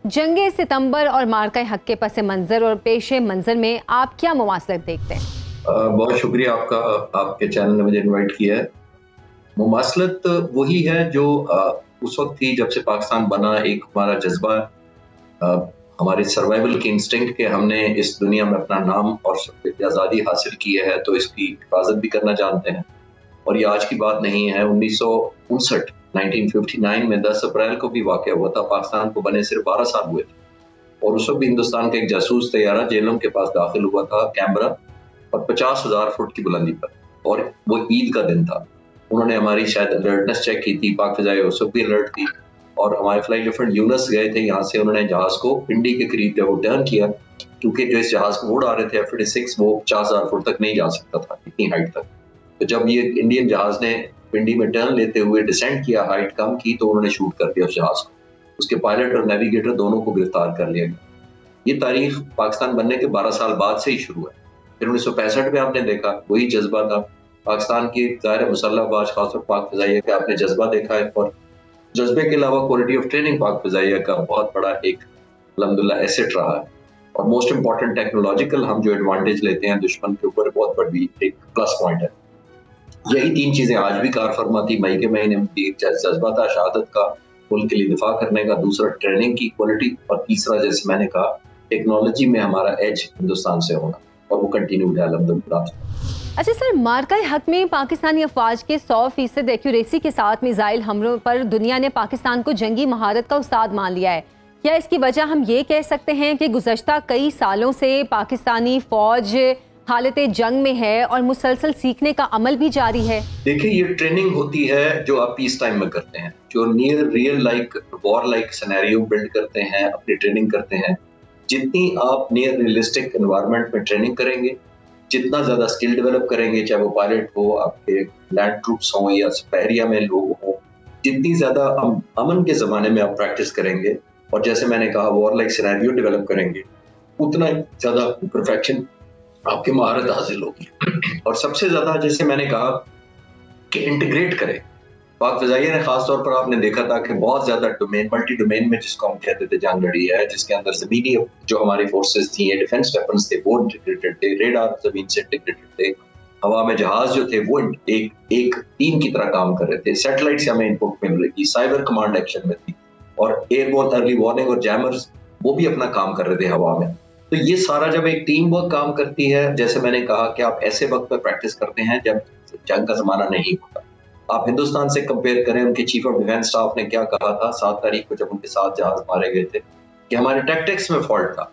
जंगे सितंबर और मार्का हक के पस मंज़र और पेश मंज़र में आप क्या मुमासलत देखते हैं? बहुत शुक्रिया आपका, आपके चैनल ने मुझे इनवाइट किया है। मुमासलत वही है जो उस वक़्त थी जब से पाकिस्तान बना। एक हमारा जज़्बा, अ, हमारे सर्वाइवल के इंस्टिंक्ट के हमने इस दुनिया में अपना नाम और आज़ादी हासिल की है, तो इसकी हिफाज़त भी करना जानते हैं। और ये आज की बात नहीं है। 1959 1959 में 10 अप्रैल को भी वाक़या हुआ था। पाकिस्तान को बने सिर्फ 12 साल हुए थे और उस वक़्त भी हिंदुस्तान का एक जासूस तैयारा जेलों के पास दाखिल हुआ था, कैमरा, और 50,000 फुट की बुलंदी पर, और वो ईद का दिन था। उन्होंने हमारी शायद अलर्टनेस चेक की थी, पाक फ़िज़ाई उस वक़्त भी अलर्ट थी, और हमारे फ्लाइट लेफ्टिनेंट यूनुस गए थे यहाँ से। उन्होंने जहाज़ को पिंडी के करीब जब वो टर्न किया, क्योंकि जो इस जहाज़ को उड़ा रहे थे F-86, वो 50,000 फुट तक नहीं जा सकता था, इतनी हाइट तक। तो जब ये इंडियन जहाज़ ने पिंडी में टर्न लेते हुए डिसेंट किया, हाइट कम की, तो उन्होंने शूट कर दिया उस जहाज़ को। उसके पायलट और नेविगेटर दोनों को गिरफ्तार कर लिया गया। ये तारीख पाकिस्तान बनने के 12 साल बाद से ही शुरू है। फिर 1965 में आपने देखा, वही जज्बा था। पाकिस्तान की ज़ाहिर मुसल्लह अफ़वाज, खासतौर पाक फ़िज़ाइया का आपने जज्बा देखा है, और जज्बे के अलावा क्वालिटी ऑफ ट्रेनिंग पाक फ़िज़ाइया का बहुत बड़ा एक अल्हम्दुलिल्लाह एसेट रहा है। और मोस्ट इम्पोर्टेंट टेक्नोलॉजिकल हम जो एडवांटेज लेते हैं दुश्मन के ऊपर, बहुत बड़ी एक प्लस पॉइंट है। यही 3 चीज़ें आज भी कार फरमा थी। मई के महीने में भी एक जज्बा था शहादत का, मुल्क के लिए दिफा करने का, दूसरा ट्रेनिंग की क्वालिटी, और तीसरा जैसे मैंने कहा टेक्नोलॉजी में हमारा एज हिंदुस्तान से होना, और वो कंटिन्यू है अल्हम्दुलिल्लाह। अच्छा सर, मार्का हक में पाकिस्तानी अफवाज के 100% एक्यूरेसी के साथ मिसाइल हमलों पर दुनिया ने पाकिस्तान को जंगी महारत का उस्ताद मान लिया है। क्या इसकी वजह हम ये कह सकते हैं कि गुज़श्ता कई सालों से पाकिस्तानी फौज हालत जंग में है और मुसलसल सीखने का अमल भी जारी है? देखिए, ये ट्रेनिंग होती है जो आप पीस टाइम में करते हैं, जो near real like war like scenario build करते हैं, अपनी ट्रेनिंग करते हैं। जितनी आप नियर रियलिस्टिक एनवायरनमेंट में ट्रेनिंग करेंगे, जितना ज़्यादा स्किल डेवलप करेंगे, चाहे वो पायलट हो, आपके लैंड ट्रूप्स हों या सिपहरिया में लोग हों, जितनी ज़्यादा अमन के ज़माने में आप प्रैक्टिस करेंगे, और जैसे मैंने कहा वॉर लाइक सिनेरियो डेवलप करेंगे, उतना ज़्यादा परफेक्शन आपकी महारत हासिल होगी। और सबसे ज़्यादा जैसे मैंने कहा कि इंटीग्रेट करें। पाक फ़िज़ाइया ने खास तौर पर आपने देखा था कि बहुत ज़्यादा डोमेन, मल्टी डोमेन में जिसको हम कहते थे जंग लड़ी है, जिसके अंदर ज़मीनी जो हमारी फोर्सेस थी, ये डिफेंस वेपन्स थे, वो इंटीग्रेटेड थे, रेडार ज़मीन से इंटीग्रेटेड थे, हवा में जहाज जो थे वो एक टीम की तरह काम कर रहे थे, सैटेलाइट से हमें इनपुट मिल रही थी, साइबर कमांड एक्शन में थी, और एयरबोर्न अर्ली वार्निंग और जैमर्स वो भी अपना काम कर रहे थे हवा में। तो ये सारा जब एक टीम वर्क काम करती है, जैसे मैंने कहा कि आप ऐसे वक्त पर प्रैक्टिस करते हैं जब जंग का ज़माना नहीं होता। आप हिंदुस्तान से कंपेयर करें, उनके चीफ ऑफ डिफेंस स्टाफ ने क्या कहा था 7 तारीख को जब उनके 7 जहाज मारे गए थे, कि हमारे टैक्टिक्स में फॉल्ट था,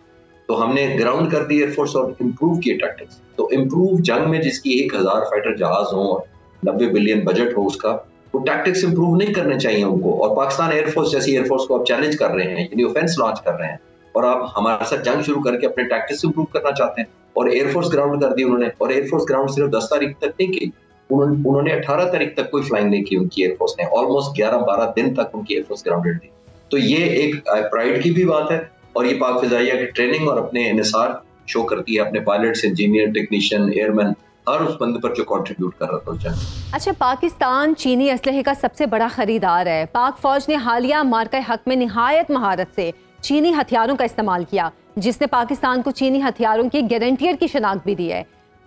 तो हमने ग्राउंड कर दी एयरफोर्स और इम्प्रूव किए टैक्टिक्स। तो इम्प्रूव जंग में जिसकी 1000 फाइटर जहाज हो और 90 बिलियन बजट हो उसका, वो टैक्टिक्स इम्प्रूव नहीं करने चाहिए उनको। और पाकिस्तान एयरफोर्स जैसी एयरफोर्स को आप चैलेंज कर रहे हैं, यानी ऑफेंस लॉन्च कर रहे हैं, और आप हमारे साथ जंग शुरू करके अपने टैक्टिक्स इम्प्रूव करना चाहते हैं। और एयरफोर्स ग्राउंड कर दी उन्होंने, और एयरफोर्स ग्राउंड सिर्फ 10 तारीख तक नहीं की, उन्होंने 18 तारीख तक कोई फ्लाइंग नहीं की उनकी एयरफोर्स ने। ऑलमोस्ट 11-12 दिन तक उनकी एयरफोर्स ग्राउंडेड थी। तो ये एक प्राइड की भी बात है, और ये पाक फ़िज़ाइया की ट्रेनिंग और अपने इन्हिसार शो करती है, अपने पायलट्स, इंजीनियर, टेक्नीशियन, एयरमैन, हर उस बंदे पर जो कंट्रीब्यूट कर रहा था उस जंग। अच्छा, पाकिस्तान चीनी असलहे का सबसे बड़ा खरीदार है। पाक फौज ने हालिया मार्का हक में निहायत महारत से चीनी हथियारों का इस्तेमाल किया, जिसने पाकिस्तान को चीनी हथियारोरों की गारंटियर की शनाख्त भी दी है।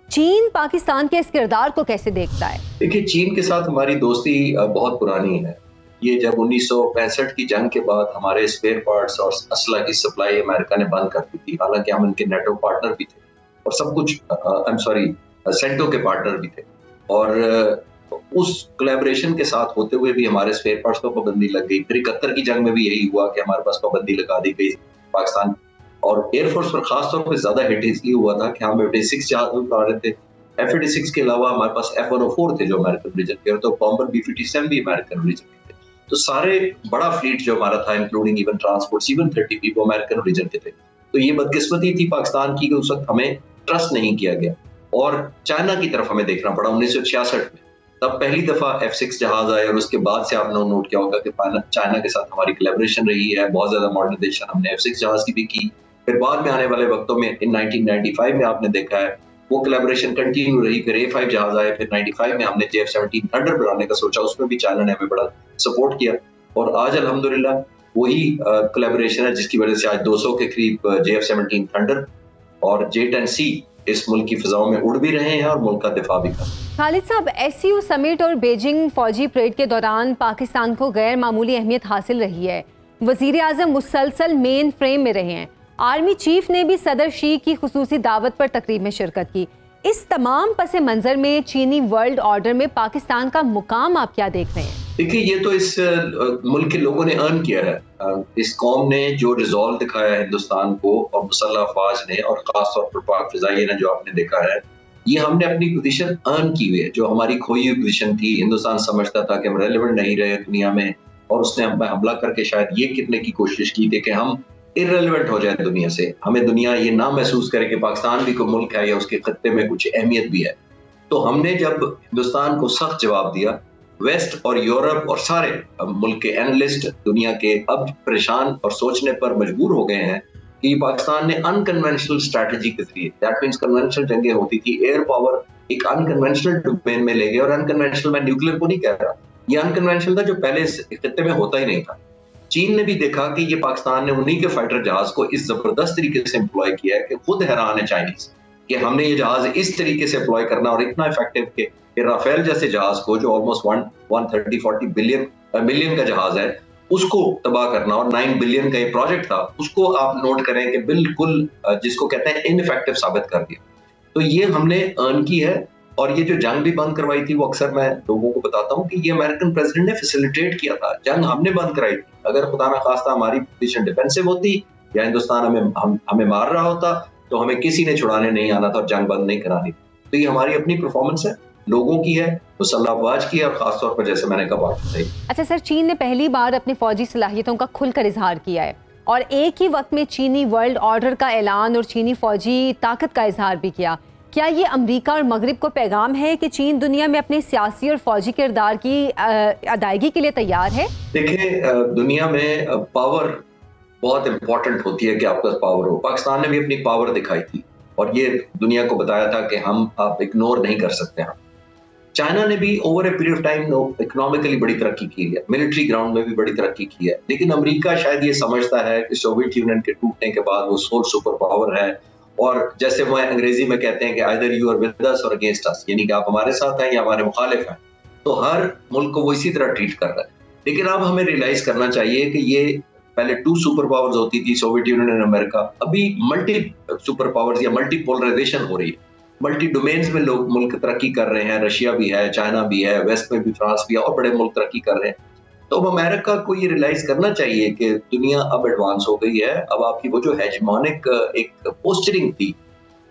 चीन पाकिस्तान के इस किरदार को कैसे देखता है? देखिए, चीन के साथ हमारी दोस्ती बहुत पुरानी है। ये जब 1965 की जंग के बाद हमारे स्पेयर पार्ट्स और असला की सप्लाई अमेरिका ने बंद कर दी थी, हालांकि हम इनके नेटो पार्टनर भी थे, और सब कुछ आई एम सॉरी सेंटो के पार्टनर भी थे, और उस कोलैबोरेशन के साथ होते हुए भी हमारे स्पेयर पार्ट्स पर पाबंदी लग गई। फिर 71 की जंग में भी यही हुआ कि हमारे पास पाबंदी लगा दी गई पाकिस्तान, और एयरफोर्स पर खासतौर पर ज्यादा हिट इसलिए हुआ था कि हम F-86 जहाज उड़ा रहे थे। F-86 के अलावा हमारे पास F-104 थे जो अमेरिकन रीजन के, तो बॉम्बर B-57 भी अमेरिकन रीजन के थे। तो सारे बड़ा फ्लीट जो हमारा था, इंक्लूडिंग इवन ट्रांसपोर्ट C-130 भी, वो अमेरिकन रीजन के थे। तो ये बदकिस्मती थी पाकिस्तान की कि उस वक्त हमें ट्रस्ट नहीं किया गया, और चाइना की तरफ हमें देखना पड़ा 1966 में। तब पहली दफा F-6 जहाज आए, और उसके बाद से आपने नोट किया होगा कि चाइना के साथ हमारी कोलैबोरेशन रही है, बहुत ज्यादा मॉडर्नाइजेशन हमने F-6 जहाज की भी की। फिर बाद में आने वाले वक्तों में इन 1995 में आपने देखा है वो कोलैबोरेशन कंटिन्यू रही। फिर A5 जहाज आए, फिर 95 में हमने JF-17 थंडर बनाने का सोचा, उसमें भी चाइना ने हमें बड़ा सपोर्ट किया, और आज अल्हम्दुलिल्लाह वही कोलैबोरेशन है जिसकी वजह से आज 200 के करीब JF-17 थंडर और J-10C इस मुल्क की फिजाओं में उड़ भी रहे हैं और मुल्क का दिफा भी कर रहे हैं। खालिद साहब, SCO समिट और बीजिंग फौजी परेड के दौरान पाकिस्तान को गैर मामूली अहमियत हासिल रही है। वजीर आजम मुसलसल मेन फ्रेम में रहे हैं। आर्मी चीफ ने भी सदर शी की खुसूसी दावत पर तकरीब में शिरकत की। इस तमाम पस मंजर में चीनी वर्ल्ड ऑर्डर में पाकिस्तान का मुकाम आप क्या देख रहे हैं? देखिए, ये तो इस मुल्क के लोगों ने अर्न किया है। इस कौम ने जो रिजॉल्व दिखाया है हिंदुस्तान को और मुसल्लह अफवाज ने और खासतौर पर पाक फिजाइया ने जो आपने देखा है, ये हमने अपनी पोजीशन अर्न की हुई है। जो हमारी खोई हुई पोजीशन थी, हिंदुस्तान समझता था कि हम रेलेवेंट नहीं रहे दुनिया में और उसने हम पे हमला करके शायद ये करने की कोशिश की थी कि हम इररेलेवेंट हो जाए दुनिया से। हमें दुनिया ये ना महसूस करे कि पाकिस्तान भी कोई मुल्क है या उसके खत्ते में कुछ अहमियत भी है। तो हमने जब हिंदुस्तान को सख्त जवाब दिया, वेस्ट और यूरोप और सारे मुल्क के एनालिस्ट दुनिया के अब परेशान और सोचने पर मजबूर हो गए हैं कि पाकिस्तान ने अनकन्वेंशनल स्ट्रैटेजी के जरिए, दैट मींस कन्वेंशनल जंगें होती थी, एयर पावर एक अनकन्वेंशनल डोमेन में ले गए। और अनकन्वेंशनल मैं न्यूक्लियर को नहीं कह रहा, ये अनकन्वेंशनल था जो पहले इस खत्ते में होता ही नहीं था। चीन ने भी देखा कि ये पाकिस्तान ने उन्हीं के फाइटर जहाज को इस जबरदस्त तरीके से एम्प्लॉय किया है कि खुद हैरान है चाइनीज कि हमने ये जहाज इस तरीके से एम्प्लॉय करना और इतना इफेक्टिव कि राफेल जैसे जहाज को जो ऑलमोस्ट 130-40 मिलियन का जहाज है उसको तबाह करना, और 9 बिलियन का ये प्रोजेक्ट था, उसको आप नोट करें कि बिल्कुल जिसको कहते हैं इनइफेक्टिव साबित कर दिया। तो ये हमने अर्न की है। और ये जो जंग भी बंद करवाई थी, वो अक्सर मैं लोगों को बताता हूँ कि ये अमेरिकन प्रेसिडेंट ने फैसिलिटेट किया था। जंग हमने बंद कराई थी। अगर खुदा ना खास्ता हमारी पोजीशन डिफेंसिव होती या हिंदुस्तान हमें मार रहा होता तो हमें किसी ने छुड़ाने नहीं आना था और जंग बंद नहीं करानी। तो ये हमारी अपनी परफॉर्मेंस है, लोगों की है, मुसल्लह अफवाज की है, और खासतौर पर जैसे मैंने कहा बात। अच्छा सर, चीन ने पहली बार अपनी फौजी सलाहियतों का खुलकर इजहार किया है और एक ही वक्त में चीनी वर्ल्ड ऑर्डर का ऐलान और चीनी फौजी ताकत का इजहार भी किया। क्या ये अमेरिका और मगरिब को पैगाम है कि चीन दुनिया में अपने सियासी और फौजी किरदार की अदायगी के लिए तैयार है? देखिए, दुनिया में पावर बहुत इंपॉर्टेंट होती है कि आपके पास पावर हो। पाकिस्तान ने भी अपनी पावर दिखाई थी और ये दुनिया को बताया था कि आप इग्नोर नहीं कर सकते हैं। चाइना ने भी over a period of time economically बड़ी तरक्की की है, मिलिट्री ग्राउंड में भी बड़ी तरक्की की है। लेकिन अमेरिका शायद ये समझता है कि सोवियत यूनियन के टूटने के बाद वो सोल सुपर पावर है, और जैसे वो अंग्रेजी में कहते हैं कि either you are with us or against अस, यानी कि आप हमारे साथ हैं या हमारे मुखालिफ हैं। तो हर मुल्क को वो इसी तरह ट्रीट कर रहा है। लेकिन अब हमें रियलाइज करना चाहिए कि ये पहले 2 सुपर पावर्स होती थी, सोवियत यूनियन और अमेरिका। अभी मल्टी सुपर पावर्स या मल्टी पोलराइजेशन हो रही है। मल्टी डोमेन्स में लोग मुल्क तरक्की कर रहे हैं। रशिया भी है, चाइना भी है, वेस्ट में भी फ्रांस भी है, और बड़े मुल्क तरक्की कर रहे हैं। तो अब अमेरिका को ये रियलाइज करना चाहिए कि दुनिया अब एडवांस हो गई है। अब आपकी वो जो हेजमोनिक एक पोस्चरिंग थी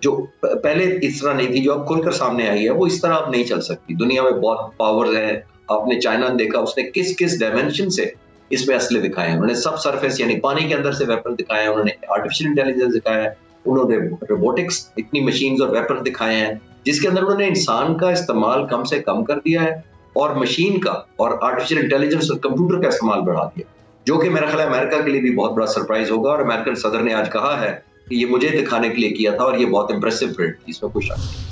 जो पहले इस तरह नहीं थी, जो अब खुलकर सामने आई है, वो इस तरह अब नहीं चल सकती। दुनिया में बहुत पावर्स हैं। आपने चाइना ने देखा, उसने किस किस डायमेंशन से इसमें असले दिखाए हैं। उन्होंने सब सरफेस यानी पानी के अंदर से वेपन दिखाए हैं, उन्होंने आर्टिफिशियल इंटेलिजेंस दिखाया है, उन्होंने रोबोटिक्स इतनी मशीन्स और वेपन दिखाए हैं जिसके अंदर उन्होंने इंसान का इस्तेमाल कम से कम कर दिया है और मशीन का और आर्टिफिशियल इंटेलिजेंस और कंप्यूटर का इस्तेमाल बढ़ा दिया, जो कि मेरा ख्याल है अमेरिका के लिए भी बहुत बड़ा सरप्राइज होगा। और अमेरिकन सदर ने आज कहा है कि ये मुझे दिखाने के लिए किया था और ये बहुत इंप्रेसिव फील्ड थी, इसमें कोई शक नहीं।